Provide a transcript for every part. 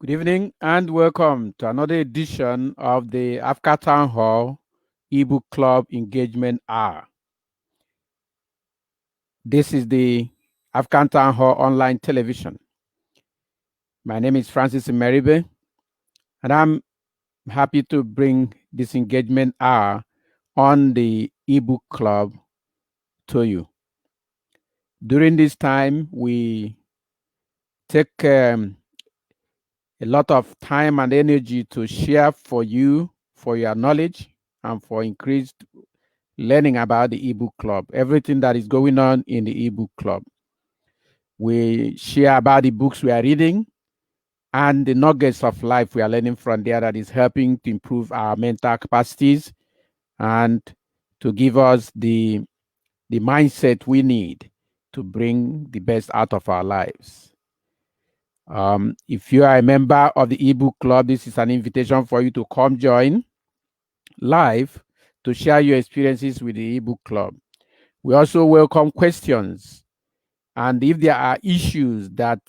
Good evening and welcome to another edition of the Africa Town Hall eBook Club Engagement Hour. This is the African Town Hall online television. My name is Francis Meribe, and I'm happy to bring this engagement hour on the eBook Club to you. During this time, we take a lot of time and energy to share for you, for your knowledge, and for increased learning about the ebook club, everything that is going on in the ebook club. We share about the books we are reading and the nuggets of life we are learning from there that is helping to improve our mental capacities and to give us the mindset we need to bring the best out of our lives. If you are a member of the ebook club, this is an invitation for you to come join live to share your experiences with the ebook club. We also welcome questions. And if there are issues that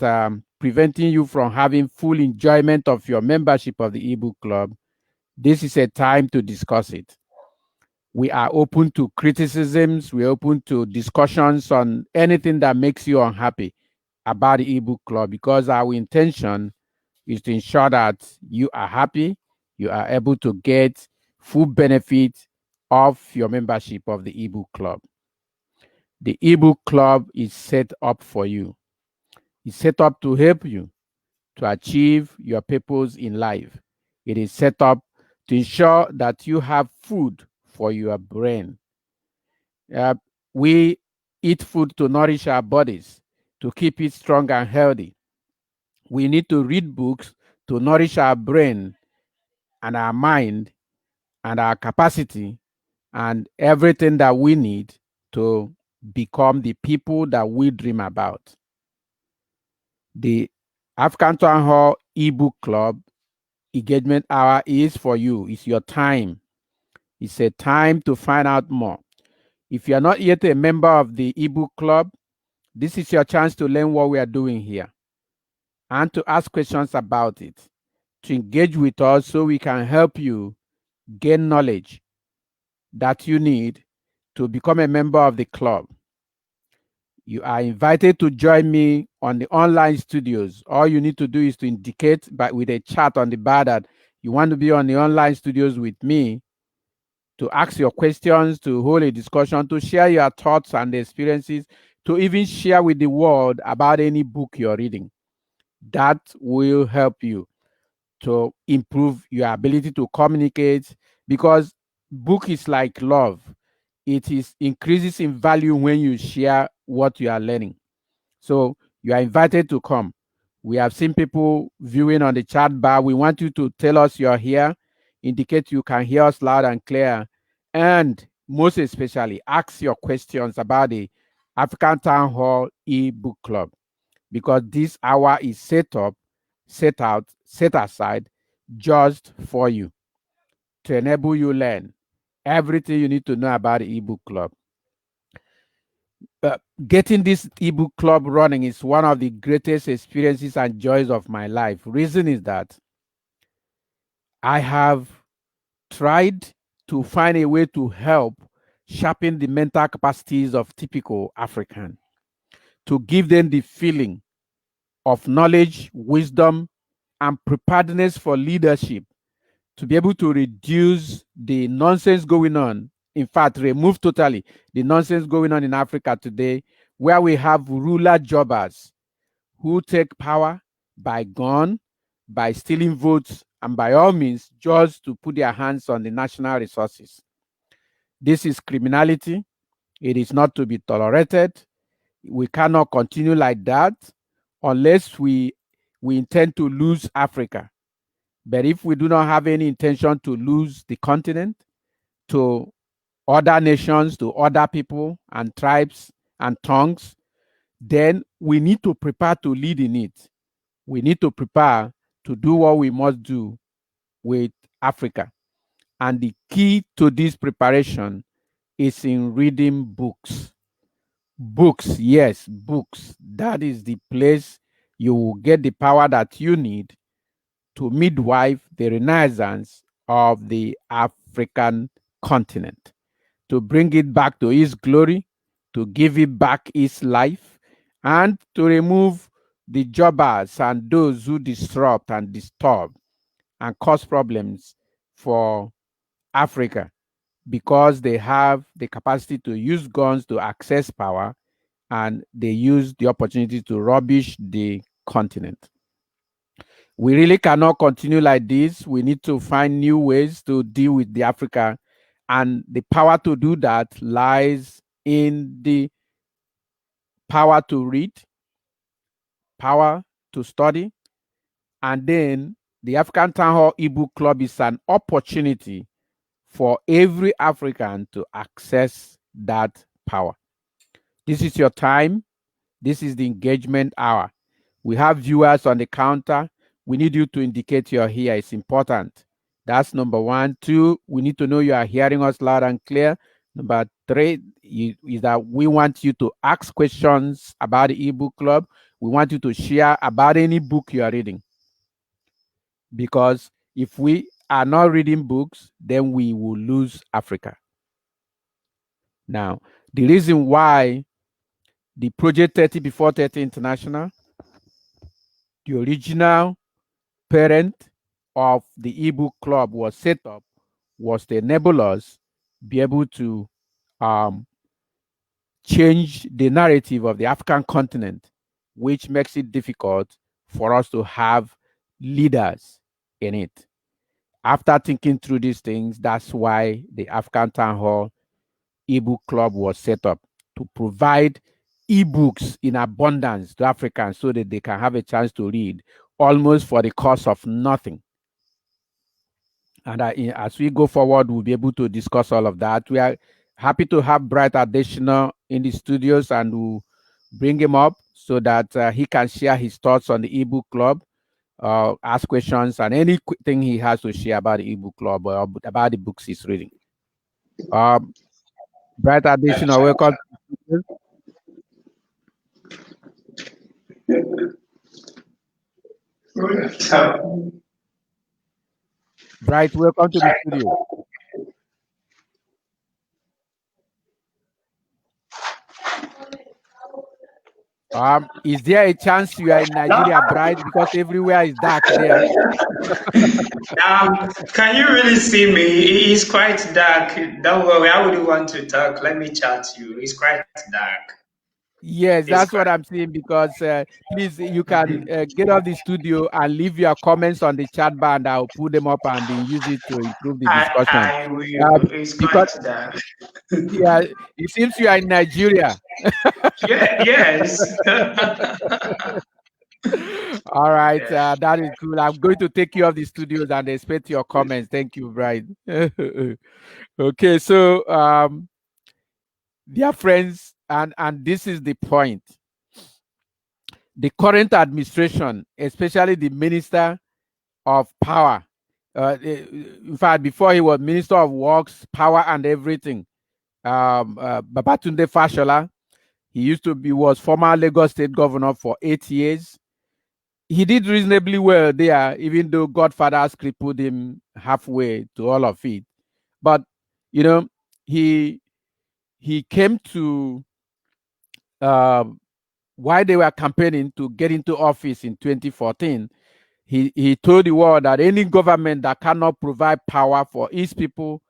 preventing you from having full enjoyment of your membership of the ebook club, this is a time to discuss it. We are open to criticisms. We're open to discussions on anything that makes you unhappy about the ebook club because our intention is to ensure that you are happy, you are able to get full benefit of your membership of the ebook club. The ebook club is set up for you. It's set up to help you to achieve your purpose in life. It is set up to ensure that you have food for your brain. Uh, we eat food to nourish our bodies, to keep it strong and healthy. We need to read books to nourish our brain and our mind and our capacity and everything that we need to become the people that we dream about. The African Town Hall ebook club engagement hour is for you. It's your time. It's a time to find out more. If you are not yet a member of the ebook club, this is your chance to learn what we are doing here and to ask questions about it, to engage with us so we can help you gain knowledge that you need to become a member of the club. You are invited to join me on the online studios. All you need to do is to indicate with a chat on the bar that you want to be on the online studios with me to ask your questions, to hold a discussion, to share your thoughts and experiences, to even share with the world about any book you're reading. That will help you to improve your ability to communicate because book is like love. It is increases in value when you share what you are learning. So you are invited to come. We have seen people viewing on the chat bar. We want you to tell us you're here, indicate you can hear us loud and clear, and most especially ask your questions about the African Town Hall e-book club because this hour is set aside just for you to enable you learn everything you need to know about the ebook club. Getting this ebook club running is one of the greatest experiences and joys of my life. Reason is that I have tried to find a way to help sharpen the mental capacities of typical African, to give them the feeling of knowledge, wisdom, and preparedness for leadership, to be able to reduce the nonsense going on. In fact, remove totally the nonsense going on in Africa today, where we have ruler jobbers who take power by gun, by stealing votes, and by all means just to put their hands on the national resources. This is criminality. It is not to be tolerated. We cannot continue like that unless we intend to lose Africa. But if we do not have any intention to lose the continent to other nations, to other people and tribes and tongues, then we need to prepare to lead in it. We need to prepare to do what we must do with Africa. And the key to this preparation is in reading books. Books, yes, books. That is the place you will get the power that you need to midwife the renaissance of the African continent, to bring it back to its glory, to give it back its life, and to remove the jobbers and those who disrupt and disturb and cause problems for Africa, because they have the capacity to use guns to access power, and they use the opportunity to rubbish the continent. We really cannot continue like this. We need to find new ways to deal with the Africa, and the power to do that lies in the power to read, power to study, and then the African Town Hall eBook Club is an opportunity for every African to access that power. This is your time. This is the engagement hour. We have viewers on the counter. We need you to indicate you're here. It's important. That's number one. Two, we need to know you are hearing us loud and clear. Number three is that we want you to ask questions about the ebook club. We want you to share about any book you are reading. Because if we are not reading books, then we will lose Africa. Now, the reason why the Project 30 Before 30 International, the original parent of the ebook club, was set up was to enable us be able to um, change the narrative of the African continent, which makes it difficult for us to have leaders in it. After thinking through these things, that's why the African Town Hall ebook club was set up, to provide ebooks in abundance to Africans so that they can have a chance to read almost for the cost of nothing. And as we go forward, we'll be able to discuss all of that. We are happy to have Bright Additional in the studios, and we'll bring him up so that he can share his thoughts on the ebook club, ask questions, and anything he has to share about the ebook club or about the books he's reading. Bright Additional, welcome. Bright, welcome to the studio. Is there a chance you are in Nigeria, Bright? Because everywhere is dark there. Can you really see me? It's quite dark. Don't worry, I wouldn't want to talk. Let me chat to you. It's quite dark. Yes, that's what I'm saying. Because please, you can get off the studio and leave your comments on the chat bar, and I'll put them up and then use it to improve the discussion. I will. It's Because quite dark. yeah, it seems you are in Nigeria. Yeah, yes. All right, Yes. that is cool. I'm going to take you off the studios and expect your comments. Thank you, Bright. Okay, so dear friends, and this is the point. The current administration, especially the Minister of Power, in fact, before he was Minister of Works, Power, and everything, Babatunde Fashola, he was former Lagos State Governor for 8 years. He did reasonably well there, even though Godfather crippled him halfway to all of it. But you know, he came to while they were campaigning to get into office in 2014. He told the world that any government that cannot provide power for its people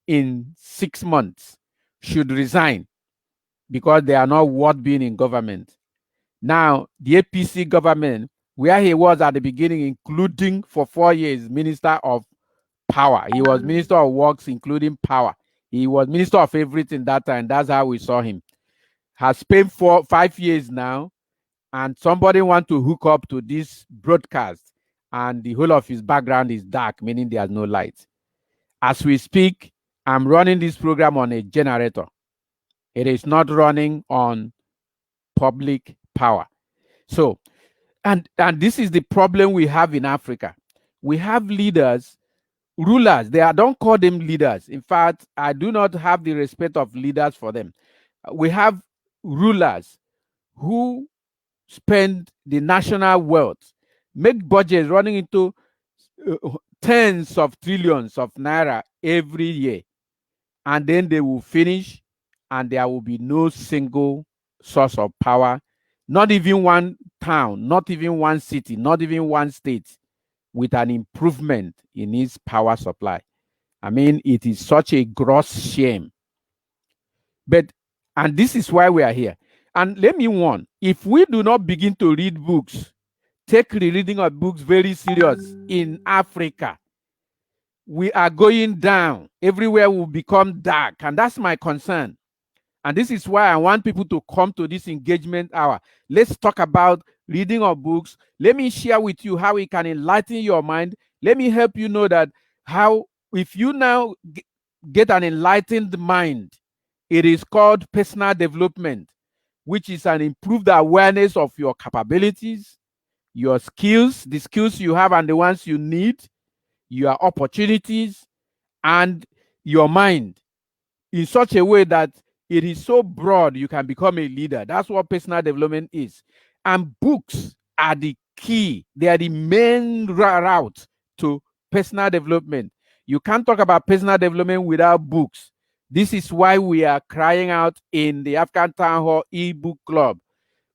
in 6 months should resign, because they are not worth being in government. Now, the APC government, where he was at the beginning, including for 4 years, Minister of Power. He was Minister of Works, including Power. He was Minister of everything that time. That's how we saw him. Has spent 5 years now, and somebody want to hook up to this broadcast, and the whole of his background is dark, meaning there's no light. As we speak, I'm running this program on a generator. It is not running on public power. So, and this is the problem we have in Africa. We have leaders, rulers. Don't call them leaders. In fact, I do not have the respect of leaders for them. We have rulers who spend the national wealth, make budgets running into tens of trillions of naira every year, and then they will finish, and there will be no single source of power, not even one town, not even one city, not even one state with an improvement in its power supply. I mean, it is such a gross shame. But, and this is why we are here. And let me warn, if we do not begin to read books, take the reading of books very serious in Africa, we are going down. Everywhere will become dark. And that's my concern. And this is why I want people to come to this engagement hour. Let's talk about reading of books. Let me share with you how it can enlighten your mind. Let me help you know that how, if you now get an enlightened mind, it is called personal development, which is an improved awareness of your capabilities, your skills, the skills you have and the ones you need, your opportunities, and your mind in such a way that it is so broad you can become a leader. That's what personal development is. And books are the key, they are the main route to personal development. You can't talk about personal development without books. This is why we are crying out in the African Town Hall eBook Club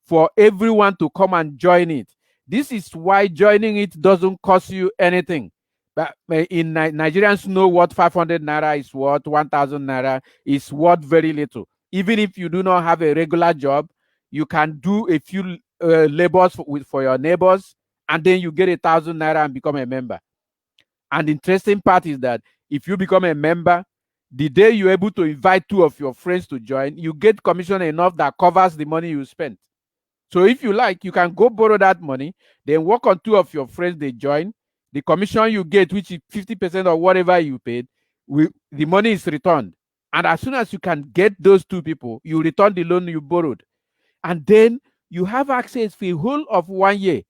for everyone to come and join it. This is why joining it doesn't cost you anything. But in Nigerians know what 500 naira is worth, 1,000 naira is worth very little. Even if you do not have a regular job, you can do a few labors for your neighbors, and then you get 1,000 naira and become a member. And the interesting part is that if you become a member, the day you're able to invite two of your friends to join, you get commission enough that covers the money you spent. So if you like, you can go borrow that money, then work on two of your friends, they join. The commission you get, which is 50% of whatever you paid, the money is returned. And as soon as you can get those two people, you return the loan you borrowed. And then you have access for a whole of 1 year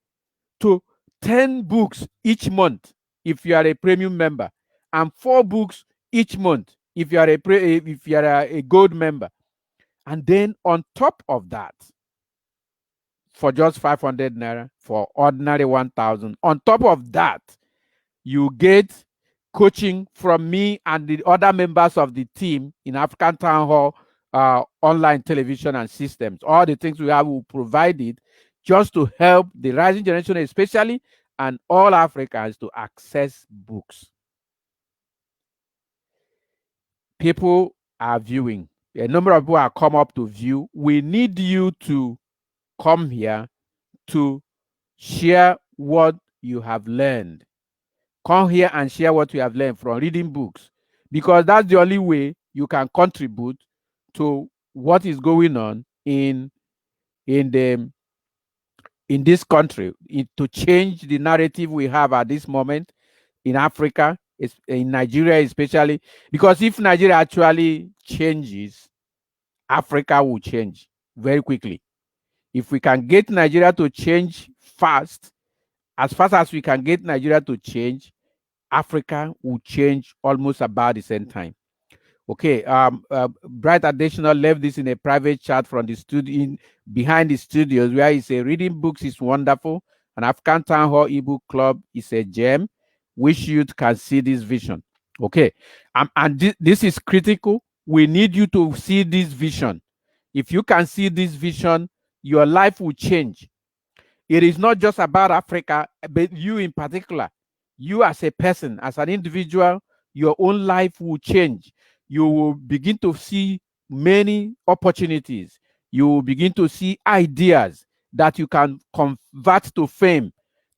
to 10 books each month if you are a premium member, and 4 books each month if you are a gold member. And then on top of that, for just 500 naira for ordinary 1,000. On top of that, you get coaching from me and the other members of the team in African Town Hall, online television and systems. All the things we have will provide it just to help the rising generation, especially, and all Africans to access books. People are viewing. A number of people have come up to view. We need you to come here to share what you have learned. Come here and share what you have learned from reading books, because that's the only way you can contribute to what is going on in the in this country, to change the narrative we have at this moment in Africa, in Nigeria especially. Because if Nigeria actually changes, Africa will change very quickly. If we can get Nigeria to change as fast as we can get Nigeria to change, Africa will change almost about the same time. Okay, Bright Additional left this in a private chat from the studio behind the studios, where he said reading books is wonderful, and African Town Hall ebook club is a gem. Wish youth can see this vision. Okay, and this is critical. We need you to see this vision. If you can see this vision, your life will change. It is not just about Africa, but you in particular. You as a person, as an individual, your own life will change. You will begin to see many opportunities. You will begin to see ideas that you can convert to fame,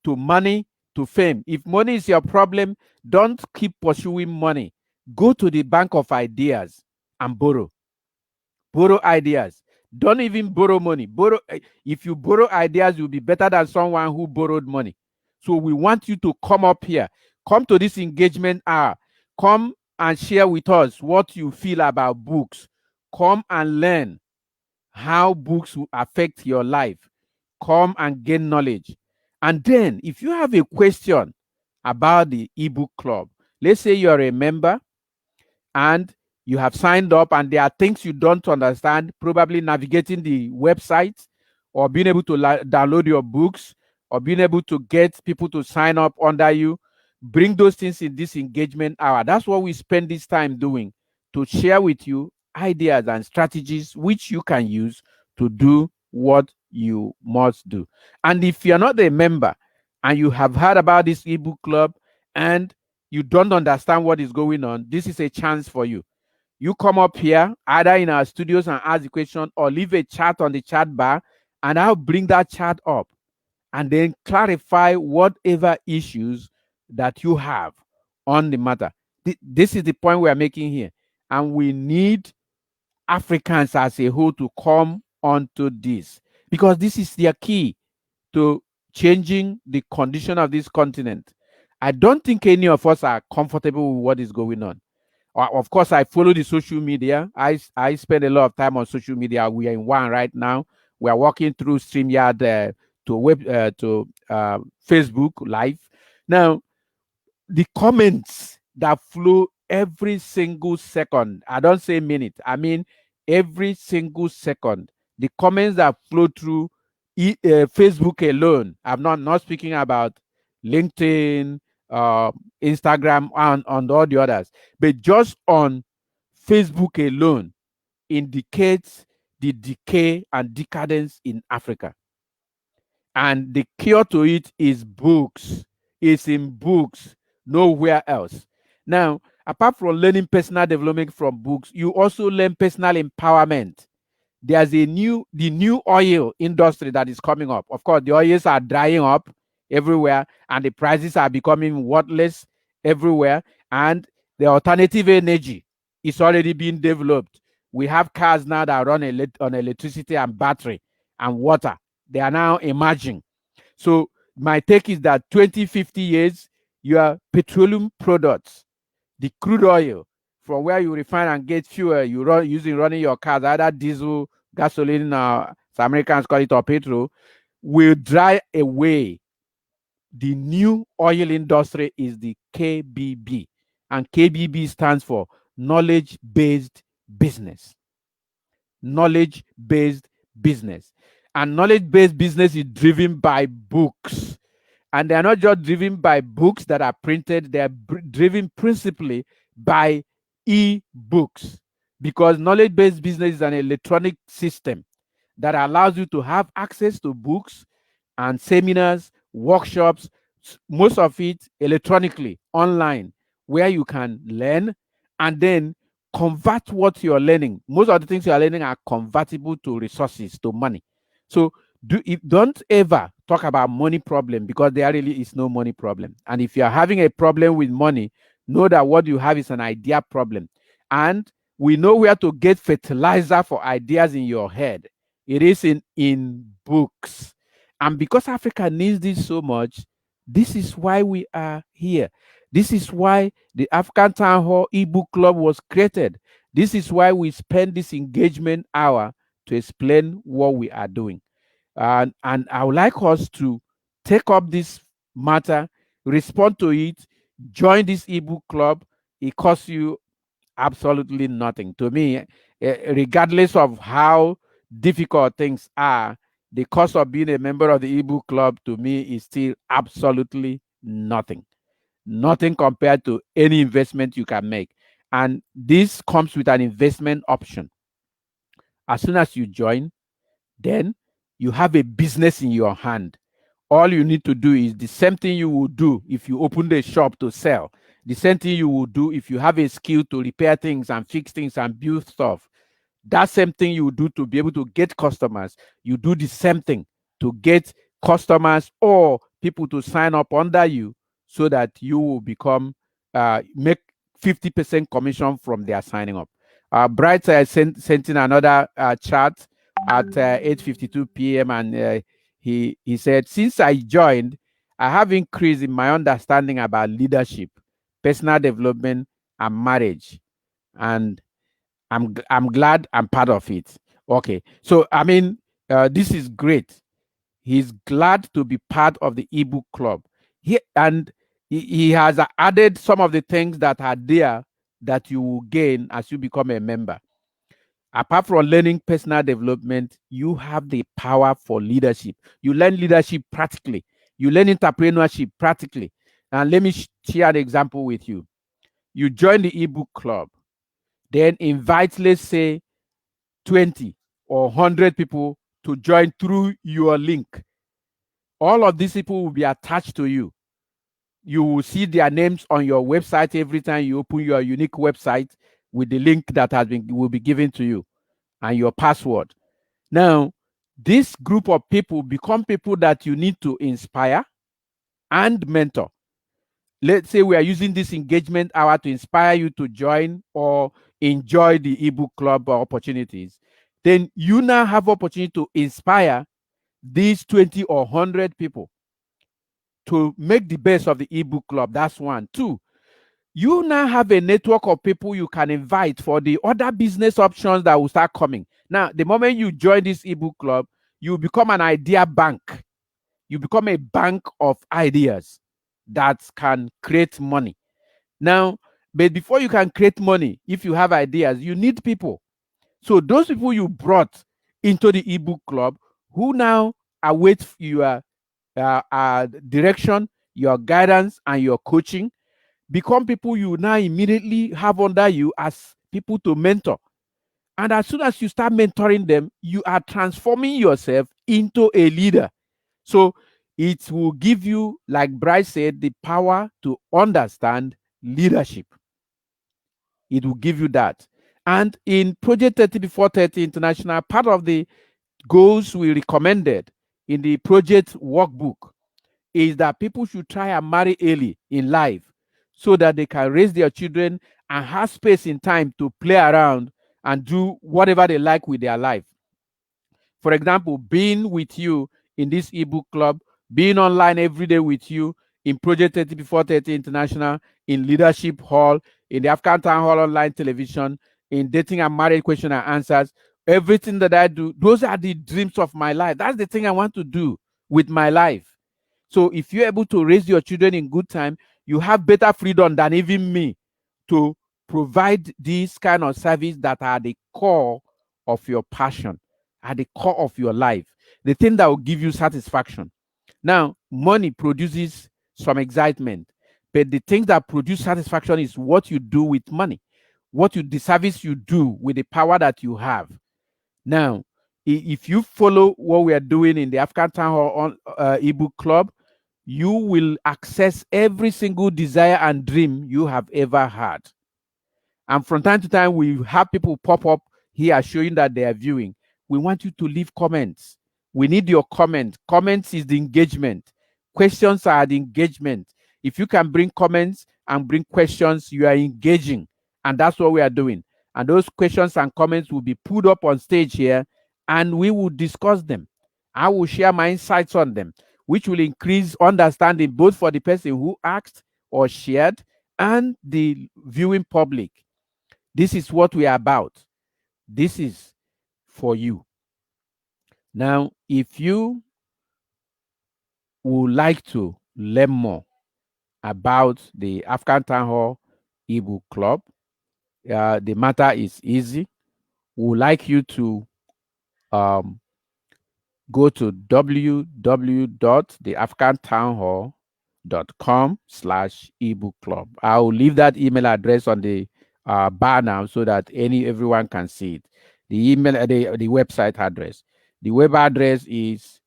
to money, to fame. If money is your problem, don't keep pursuing money. Go to the bank of ideas and borrow ideas. Don't even borrow money. If you borrow ideas, you'll be better than someone who borrowed money. So we want you to come up here, come to this engagement hour, come and share with us what you feel about books. Come and learn how books will affect your life. Come and gain knowledge. And then, if you have a question about the ebook club, let's say you're a member and you have signed up and there are things you don't understand, probably navigating the website, or being able to download your books, or being able to get people to sign up under you, bring those things in this engagement hour. That's what we spend this time doing, to share with you ideas and strategies which you can use to do what you must do. And if you're not a member and you have heard about this ebook club and you don't understand what is going on, this is a chance for you. You come up here either in our studios and ask the question, or leave a chat on the chat bar, and I'll bring that chat up and then clarify whatever issues that you have on the matter. This is the point we are making here. And we need Africans as a whole to come onto this, because this is their key to changing the condition of this continent. I don't think any of us are comfortable with what is going on. Of course, I follow the social media. I spend a lot of time on social media. We are in one right now. We are walking through StreamYard to Facebook Live. Now, the comments that flow every single second, I don't say minute, I mean every single second, the comments that flow through Facebook alone, I'm not speaking about LinkedIn, uh, Instagram, and on all the others, but just on Facebook alone indicates the decay and decadence in Africa. And the cure to it is books. It's in books, nowhere else. Now, apart from learning personal development from books, you also learn personal empowerment. There's the new oil industry that is coming up. Of course, the oils are drying up everywhere and the prices are becoming worthless everywhere. And the alternative energy is already being developed. We have cars now that run on electricity and battery and water. They are now emerging. So my take is that 20, 50 years, your petroleum products, the crude oil from where you refine and get fuel, you run using running your cars, either diesel, gasoline, some Americans call it, or petrol, will dry away. The new oil industry is the KBB, and KBB stands for knowledge based business. Knowledge based business. And knowledge based business is driven by books. And they are not just driven by books that are printed, they are driven principally by e-books, because knowledge based business is an electronic system that allows you to have access to books and seminars, workshops, most of it electronically, online, where you can learn and then convert what you're learning. Most of the things you are learning are convertible to resources, to money. So don't ever talk about money problem, because there really is no money problem. And if you are having a problem with money, know that what you have is an idea problem. And we know where to get fertilizer for ideas in your head. It is in books. And because Africa needs this so much, this is why we are here. This is why the African Town Hall ebook club was created. This is why we spend this engagement hour to explain what we are doing. And I would like us to take up this matter, respond to it, join this ebook club. It costs you absolutely nothing. To me, regardless of how difficult things are, the cost of being a member of the ebook club to me is still absolutely nothing. Nothing compared to any investment you can make. And this comes with an investment option. As soon as you join, then you have a business in your hand. All you need to do is the same thing you will do if you open a shop to sell, the same thing you will do if you have a skill to repair things and fix things and build stuff. That same thing you do to be able to get customers, you do the same thing to get customers or people to sign up under you, so that you will become make 50% commission from their signing up. Bright sent in another chat at 8:52 p.m. and he said, since I joined, I have increased in my understanding about leadership, personal development, and marriage, and I'm glad I'm part of it. Okay, so I mean, this is great. He's glad to be part of the ebook club. He has added some of the things that are there that you will gain as you become a member. Apart from learning personal development, you have the power for leadership. You learn leadership practically. You learn entrepreneurship practically. And let me share an example with you. You join the ebook club, then invite, let's say, 20 or 100 people to join through your link. All of these people will be attached to you. You will see their names on your website every time you open your unique website with the link that will be given to you and your password. Now, this group of people become people that you need to inspire and mentor. Let's say we are using this engagement hour to inspire you to join or enjoy the ebook club opportunities. Then you now have opportunity to inspire these 20 or 100 people to make the best of the ebook club. That's one. Two, you now have a network of people you can invite for the other business options that will start coming. Now, the moment you join this ebook club, you become an idea bank. You become a bank of ideas that can create money. Now, but before you can create money, if you have ideas, you need people. So those people you brought into the ebook club who now await your direction, your guidance, and your coaching become people you now immediately have under you as people to mentor. And as soon as you start mentoring them, you are transforming yourself into a leader. So it will give you, like Bryce said, the power to understand leadership. It will give you that. And in Project 30 Before 30 International, part of the goals we recommended in the project workbook is that people should try and marry early in life so that they can raise their children and have space in time to play around and do whatever they like with their life. For example, being with you in this ebook club, being online every day with you in Project 30 Before 30 International, in Leadership Hall, in the African Town Hall online television, in Dating and Marriage Question and Answers, everything that I do, those are the dreams of my life. That's the thing I want to do with my life. So if you're able to raise your children in good time, you have better freedom than even me to provide this kind of service that are the core of your passion, at the core of your life, the thing that will give you satisfaction. Now, money produces some excitement, but the things that produce satisfaction is what you do with money, the service you do with the power that you have. Now, if you follow what we are doing in the African Town Hall on ebook club, you will access every single desire and dream you have ever had. And from time to time, we have people pop up here showing that they are viewing. We want you to leave comments. We need your comment. Comments is the engagement. Questions are the engagement. If you can bring comments and bring questions, you are engaging. And that's what we are doing. And those questions and comments will be put up on stage here and we will discuss them. I will share my insights on them, which will increase understanding both for the person who asked or shared and the viewing public. This is what we are about. This is for you. Now, if you would like to learn more about the African Town Hall ebook club, the matter is easy. We would like you to um, go to www.theafricantownhall.com/ebook club. I'll leave that email address on the bar now so that everyone can see it. The email, the website address. The web address is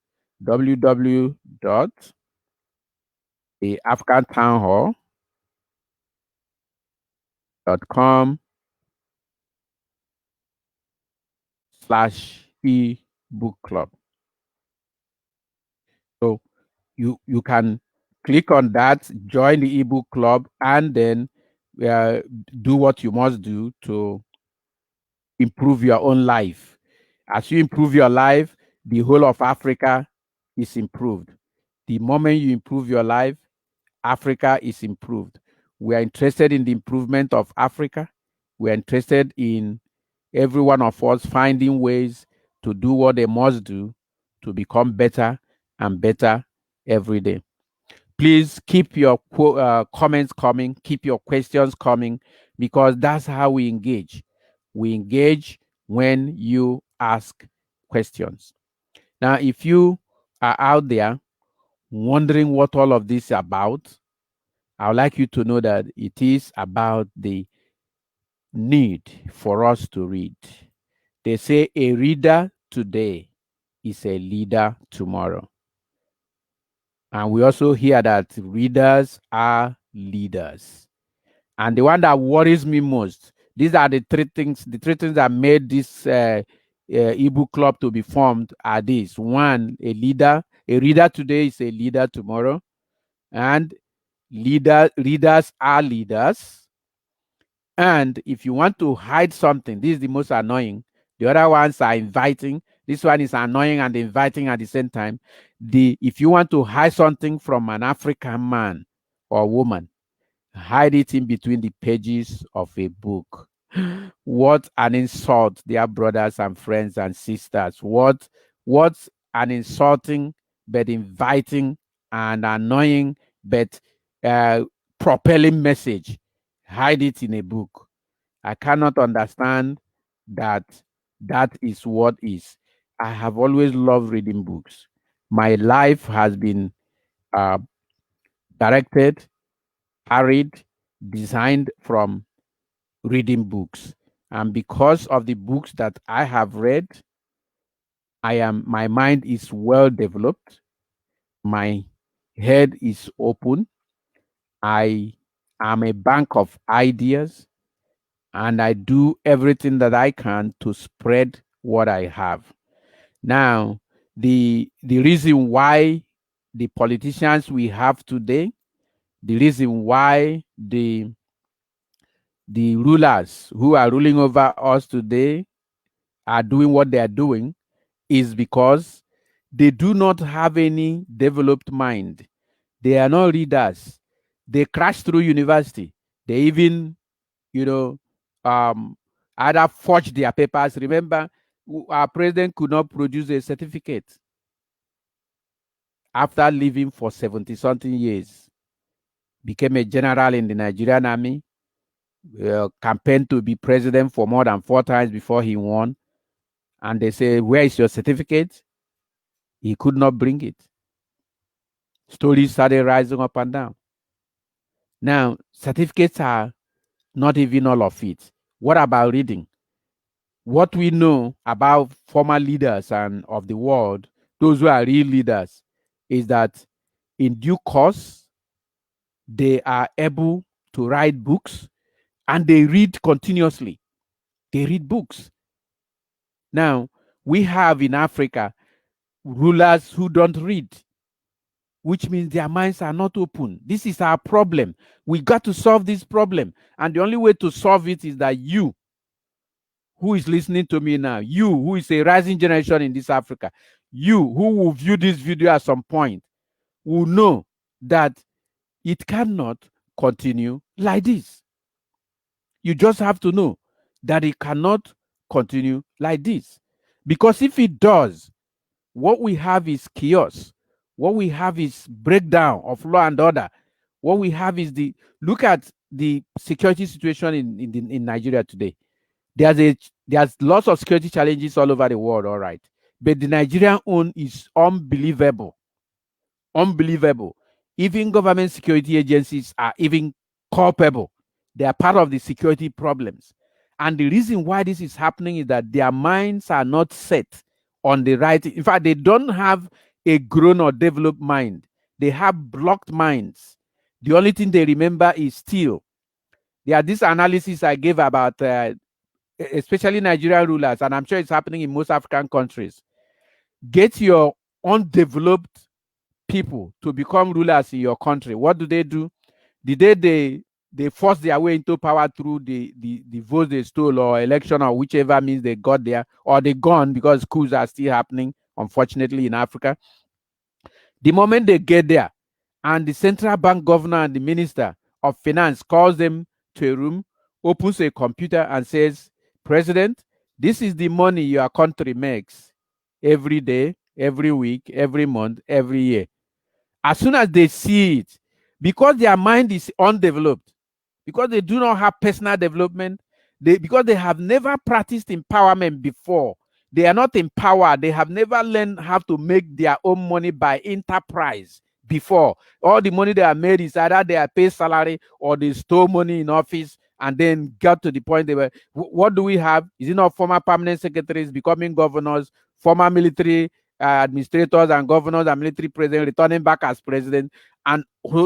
www.theafricantownhall.com/ebook club. So you can click on that, join the ebook club, and then uh, do what you must do to improve your own life. As you improve your life, the whole of Africa is improved. The moment you improve your life, Africa is improved. We are interested in the improvement of Africa. We are interested in every one of us finding ways to do what they must do to become better and better every day. Please keep your comments coming, keep your questions coming, because that's how we engage. We engage when you ask questions. Now, if you are out there wondering what all of this is about, I would like you to know that it is about the need for us to read. They say a reader today is a leader tomorrow. And we also hear that readers are leaders. And the one that worries me most, these are the three things that made this ebook club to be formed are these. One, a reader today is a leader tomorrow. And readers are leaders. And if you want to hide something, this is the most annoying. The other ones are inviting. This one is annoying and inviting at the same time. If you want to hide something from an African man or woman, hide it in between the pages of a book. What an insult, dear brothers and friends and sisters. What an insulting but inviting and annoying but uh, propelling message. Hide it in a book. I cannot understand that that is what is. I have always loved reading books. My life has been uh, directed, carried, designed from reading books. And because of the books that I have read, my mind is well developed, my head is open, I am a bank of ideas, and I do everything that I can to spread what I have. Now, the reason why the politicians we have today, the reason why the rulers who are ruling over us today are doing what they are doing is because they do not have any developed mind. They are not readers. They crash through university. They even, you know, um, either forge their papers. Remember, our president could not produce a certificate after living for 70 something years. Became a general in the Nigerian army, campaigned to be president for more than 4 times before he won. And they say, "Where is your certificate?" He could not bring it. Stories started rising up and down. Now, certificates are not even all of it. What about reading? What we know about former leaders and of the world, those who are real leaders, is that in due course, they are able to write books and they read continuously. They read books. Now, we have in Africa rulers who don't read, which means their minds are not open. This is our problem. We got to solve this problem. And the only way to solve it is that you, who is listening to me now, you who is a rising generation in this Africa, you who will view this video at some point, will know that it cannot continue like this. You just have to know that it cannot continue like this. Because if it does, what we have is chaos. What we have is breakdown of law and order. What we have is look at the security situation in Nigeria today. There's lots of security challenges all over the world, all right. But the Nigerian own is unbelievable. Unbelievable. Even government security agencies are even culpable. They are part of the security problems. And the reason why this is happening is that their minds are not set on the right. In fact, they don't have a grown or developed mind. They have blocked minds. The only thing they remember is still. There are this analysis I gave about especially Nigerian rulers, and I'm sure it's happening in most African countries. Get your undeveloped people to become rulers in your country. What do? The day they force their way into power through the votes they stole or election or whichever means they got there, or they gone because coups are still happening, unfortunately, in Africa. The moment they get there, and the central bank governor and the minister of finance calls them to a room, opens a computer and says, "President, this is the money your country makes every day, every week, every month, every year." As soon as they see it, because their mind is undeveloped, because they do not have personal development, because they have never practiced empowerment before, they are not empowered. They have never learned how to make their own money by enterprise. before. All the money they are made is either they are paid salary or they stole money in office and then got to the point they were. What do we have? Is it not former permanent secretaries becoming governors, former military administrators and governors and military president returning back as president, and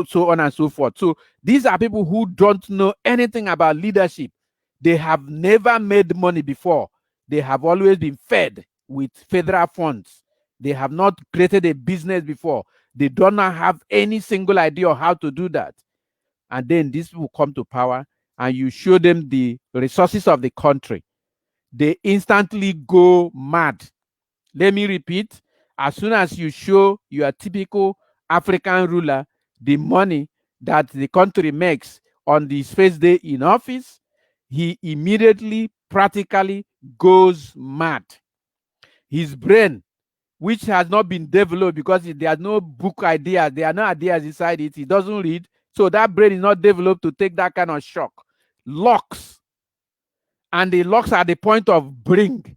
so on and so forth? So these are people who don't know anything about leadership. They have never made money before. They have always been fed with federal funds. They have not created a business before. They do not have any single idea of how to do that. And then these people come to power and you show them the resources of the country. They instantly go mad. Let me repeat. As soon as you show your typical African ruler the money that the country makes on his first day in office, he immediately practically goes mad. His brain, which has not been developed because there are no book ideas, there are no ideas inside it, he doesn't read. So that brain is not developed to take that kind of shock. Locks. And the locks are the point of bring.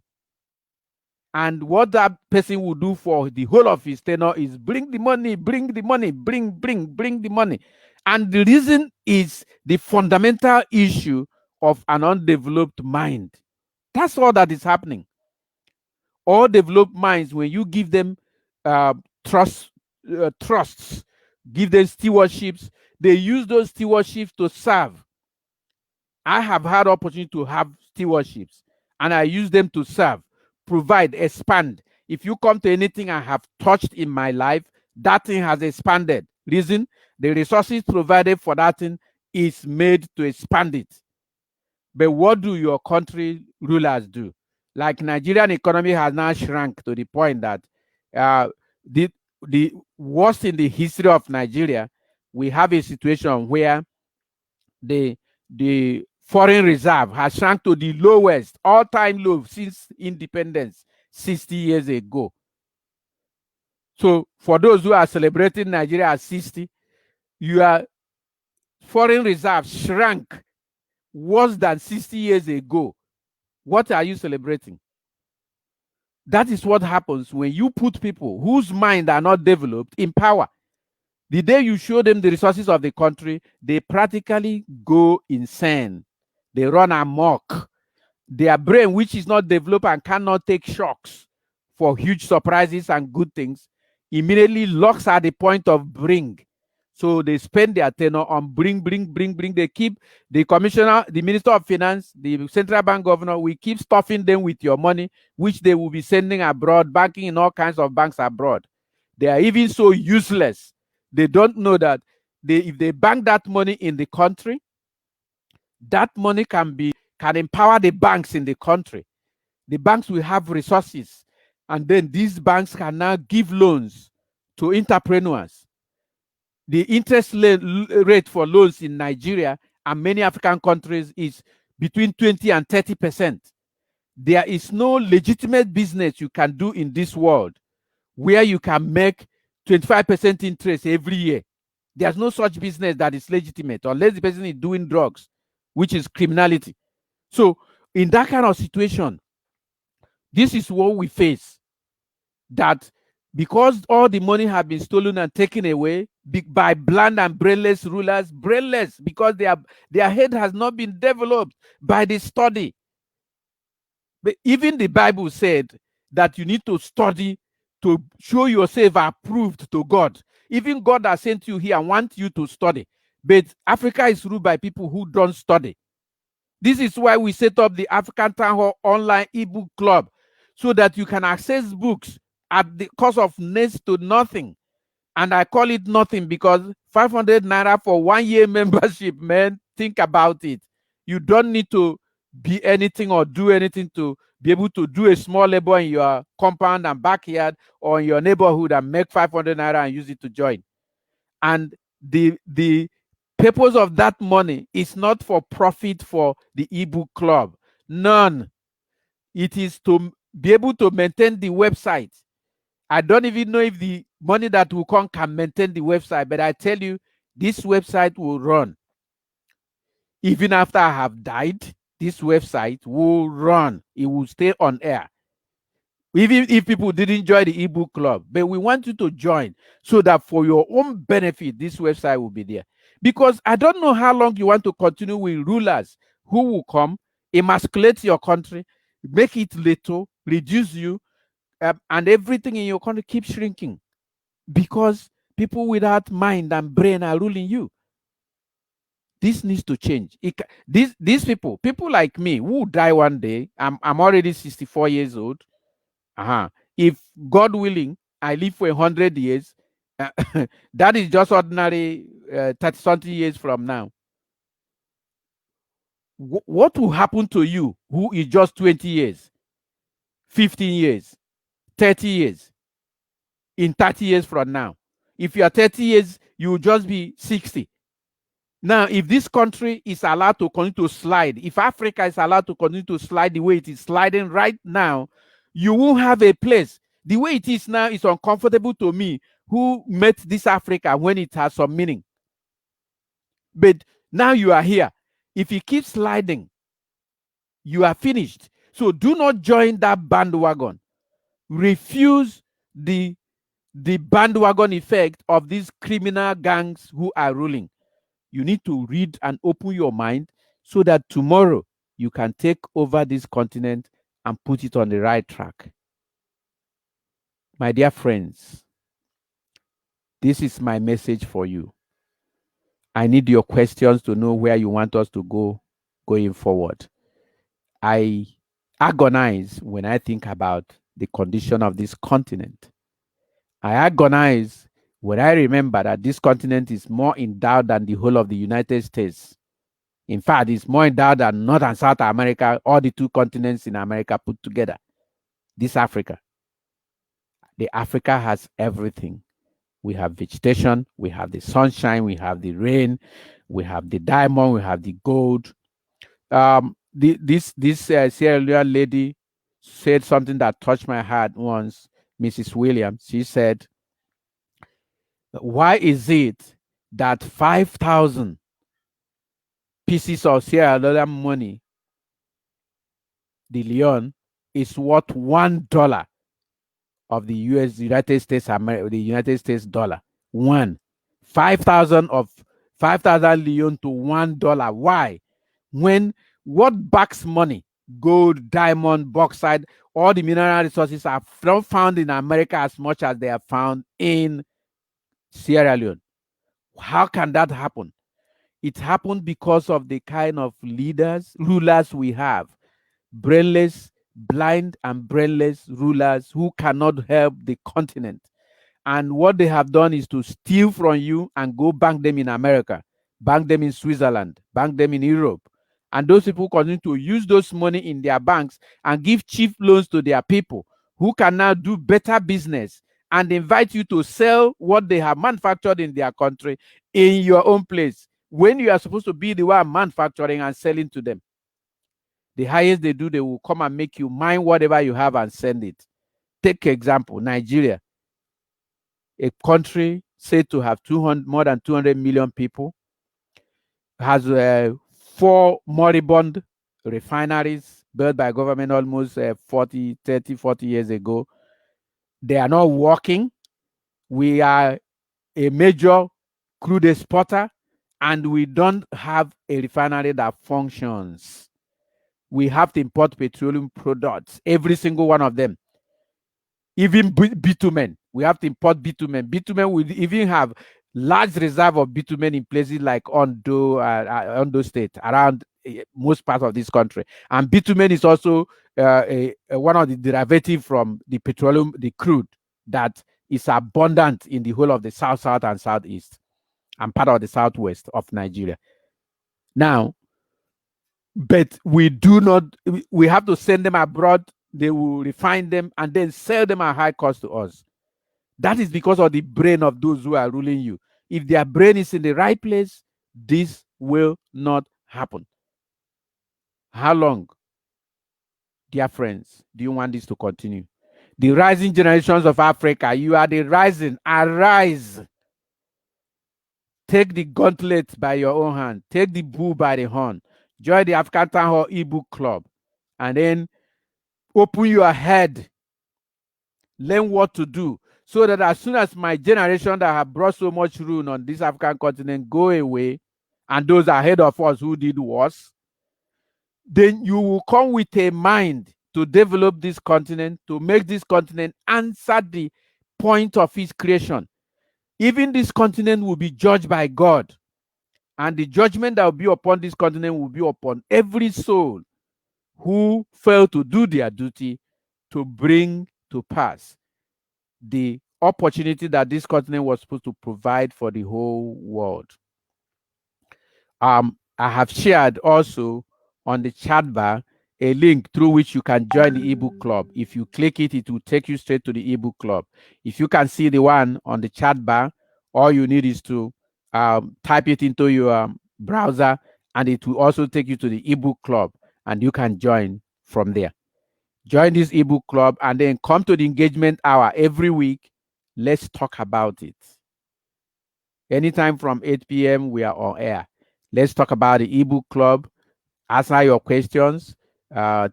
And what that person will do for the whole of his tenure is bring the money, bring the money, bring the money. And the reason is the fundamental issue of an undeveloped mind. That's all that is happening. All developed minds, when you give them uh, trust, trusts, give them stewardships, they use those stewardships to serve. I have had opportunity to have stewardships, and I use them to serve, provide, expand. If you come to anything I have touched in my life, that thing has expanded. Reason, the resources provided for that thing is made to expand it. But what do your country rulers do? Like Nigerian economy has now shrunk to the point that uh, the the worst in the history of Nigeria, we have a situation where the the foreign reserve has shrunk to the lowest all-time low since independence 60 years ago. So for those who are celebrating Nigeria at 60, your foreign reserve shrank worse than 60 years ago. What are you celebrating? That is what happens when you put people whose mind are not developed in power. The day you show them the resources of the country, they practically go insane. They run amok. Their brain, which is not developed and cannot take shocks for huge surprises and good things, immediately locks at the point of bring. So they spend their tenor on bring. They keep the commissioner, the minister of finance, the central bank governor, we keep stuffing them with your money, which they will be sending abroad, banking in all kinds of banks abroad. They are even so useless. They don't know that if they bank that money in the country, that money can empower the banks in the country. The banks will have resources, and then these banks can now give loans to entrepreneurs. The interest rate for loans in Nigeria and many African countries is between 20 and 30%. There is no legitimate business you can do in this world where you can make 25% interest every year. There's no such business that is legitimate unless the person is doing drugs, which is criminality. So, in that kind of situation, this is what we face. That because all the money have been stolen and taken away by blind and brainless rulers, brainless because their head has not been developed by the study. But even the Bible said that you need to study to show yourself approved to God. Even God has sent you here and wants you to study. But Africa is ruled by people who don't study. This is why we set up the African Town Hall online eBook club, so that you can access books at the cost of next to nothing. And I call it nothing because 500 naira for 1 year membership, man, think about it. You don't need to be anything or do anything to be able to do a small labor in your compound and backyard or in your neighborhood and make 500 naira and use it to join. And the purpose of that money is not for profit for the ebook club. None. It is to be able to maintain the website. I don't even know if the money that will come can maintain the website, but I tell you, this website will run. Even after I have died, this website will run. It will stay on air. Even if people didn't join the ebook club, but we want you to join so that for your own benefit, this website will be there. Because I don't know how long you want to continue with rulers who will come, emasculate your country, make it little, reduce you, and everything in your country keeps shrinking because people without mind and brain are ruling you. This needs to change. These people like me who will die one day. I'm already 64 years old. Uh-huh. If God willing, I live for 100 years. uh, that is just ordinary 30 something years from now. What will happen to you who is just 20 years, 15 years, 30 years, in 30 years from now? If you are 30 years, you will just be 60. Now, if this country is allowed to continue to slide, if Africa is allowed to continue to slide the way it is sliding right now, you won't have a place. The way it is now is uncomfortable to me, who met this Africa when it has some meaning. But now you are here. If you keep sliding, you are finished. So do not join that bandwagon. Refuse the bandwagon effect of these criminal gangs who are ruling. You need to read and open your mind so that tomorrow you can take over this continent and put it on the right track. My dear friends, this is my message for you. I need your questions to know where you want us to go going forward. I agonize when I think about the condition of this continent. I agonize when I remember that this continent is more endowed than the whole of the United States. In fact, it's more endowed than North and South America, all the two continents in America put together. This Africa. The Africa has everything. We have vegetation, we have the sunshine, we have the rain, we have the diamond, we have the gold. This Sierra Leone lady said something that touched my heart once, Mrs. Williams. She said, why is it that 5,000 pieces of Sierra Leone money, the Leone, is worth $1 of the the United States dollar? One. 5,000 of 5,000 Leone to $1. Why? When what backs money? Gold, diamond, bauxite, all the mineral resources are not found in America as much as they are found in Sierra Leone. How can that happen? It happened because of the kind of rulers we have. Brainless, blind, and brainless rulers who cannot help the continent. And what they have done is to steal from you and go bank them in America, bank them in Switzerland, bank them in Europe. And those people continue to use those money in their banks and give cheap loans to their people who can now do better business and invite you to sell what they have manufactured in their country in your own place when you are supposed to be the one manufacturing and selling to them. The highest they do, they will come and make you mine whatever you have and send it. Take example, Nigeria, a country said to have 200, more than 200 million people, has four moribund refineries built by government almost 40 years ago. They are not working. We are a major crude exporter, and we don't have a refinery that functions. We have to import petroleum products, every single one of them. Even bitumen, we have to import bitumen. Bitumen will even have large reserve of bitumen in places like Ondo State, around most part of this country. And bitumen is also one of the derivative from the petroleum, the crude that is abundant in the whole of the south, south, and southeast, and part of the southwest of Nigeria. Now, but we do not. We have to send them abroad. They will refine them and then sell them at high cost to us. That is because of the brain of those who are ruling you. If their brain is in the right place, this will not happen. How long, dear friends, do you want this to continue? The rising generations of Africa, you are the rising. Arise. Take the gauntlet by your own hand. Take the bull by the horn. Join the African Town Hall eBook Club. And then open your head learn what to do, so that as soon as my generation that have brought so much ruin on this African continent go away, and those ahead of us who did worse, then you will come with a mind to develop this continent, to make this continent answer the point of its creation. Even this continent will be judged by God, and the judgment that will be upon this continent will be upon every soul who fail to do their duty to bring to pass the opportunity that this continent was supposed to provide for the whole world. I have shared also on the chat bar a link through which you can join the ebook club. If you click it, it will take you straight to the ebook club. If you can see the one on the chat bar, all you need is to type it into your browser, and it will also take you to the ebook club, and you can join from there. Join this ebook club and then come to the engagement hour every week. Let's talk about it. Anytime from 8 p.m., we are on air. Let's talk about the ebook club, answer your questions,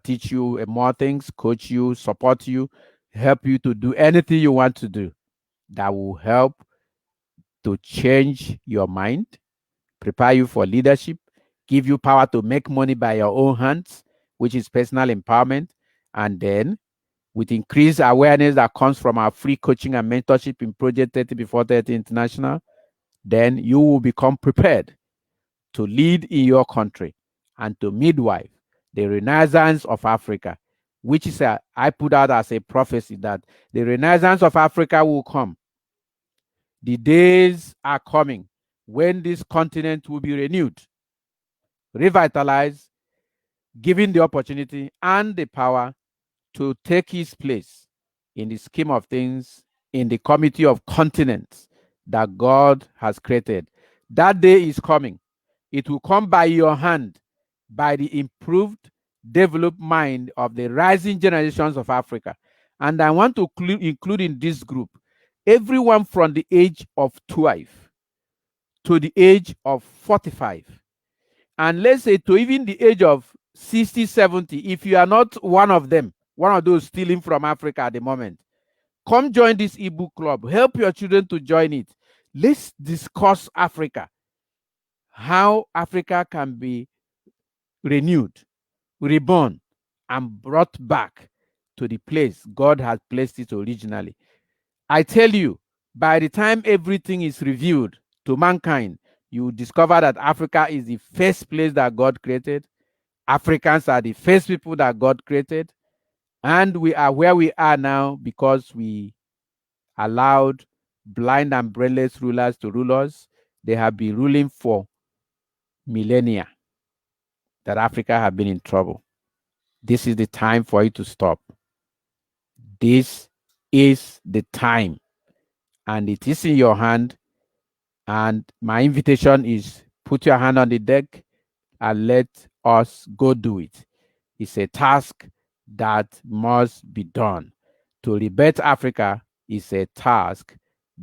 teach you more things, coach you, support you, help you to do anything you want to do that will help to change your mind, prepare you for leadership, give you power to make money by your own hands, which is personal empowerment. And then, with increased awareness that comes from our free coaching and mentorship in Project 30 Before 30 International, then you will become prepared to lead in your country and to midwife the renaissance of Africa, which is I put out as a prophecy that the renaissance of Africa will come. The days are coming when this continent will be renewed, revitalized, given the opportunity and the power to take his place in the scheme of things in the committee of continents that God has created. That day is coming. It will come by your hand, by the improved, developed mind of the rising generations of Africa. And I want to include in this group everyone from the age of 12 to the age of 45. And let's say to even the age of 60, 70, if you are not one of them, one of those stealing from Africa at the moment, come join this ebook club. Help your children to join it. Let's discuss Africa, how Africa can be renewed, reborn, and brought back to the place God has placed it originally. I tell you, by the time everything is revealed to mankind, you will discover that Africa is the first place that God created. Africans are the first people that God created. And we are where we are now because we allowed blind and brainless rulers to rule us. They have been ruling for millennia, that Africa have been in trouble. This is the time for it to stop. This is the time, and it is in your hand. And my invitation is put your hand on the deck and let us go do it. It's a task that must be done. To rebirth Africa is a task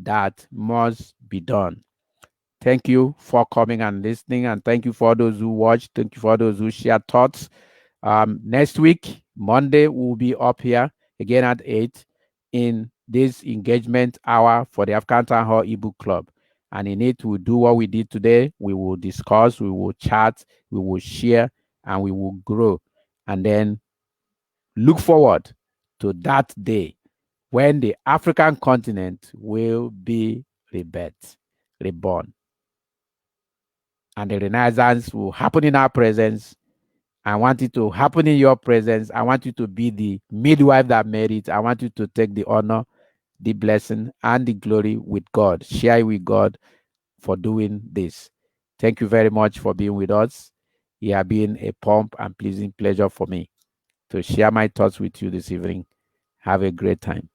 that must be done. Thank you for coming and listening, and thank you for those who watched. Thank you for those who shared thoughts. Next week, Monday, we'll be up here again at 8 in this engagement hour for the African Town Hall ebook club. And in it, we'll do what we did today. We will discuss, we will chat, we will share, and we will grow. And then look forward to that day when the African continent will be rebirthed, reborn. And the Renaissance will happen in our presence. I want it to happen in your presence. I want you to be the midwife that made it. I want you to take the honor, the blessing, and the glory with God. Share it with God for doing this. Thank you very much for being with us. It has been a pomp and pleasing pleasure for me to share my thoughts with you this evening. Have a great time.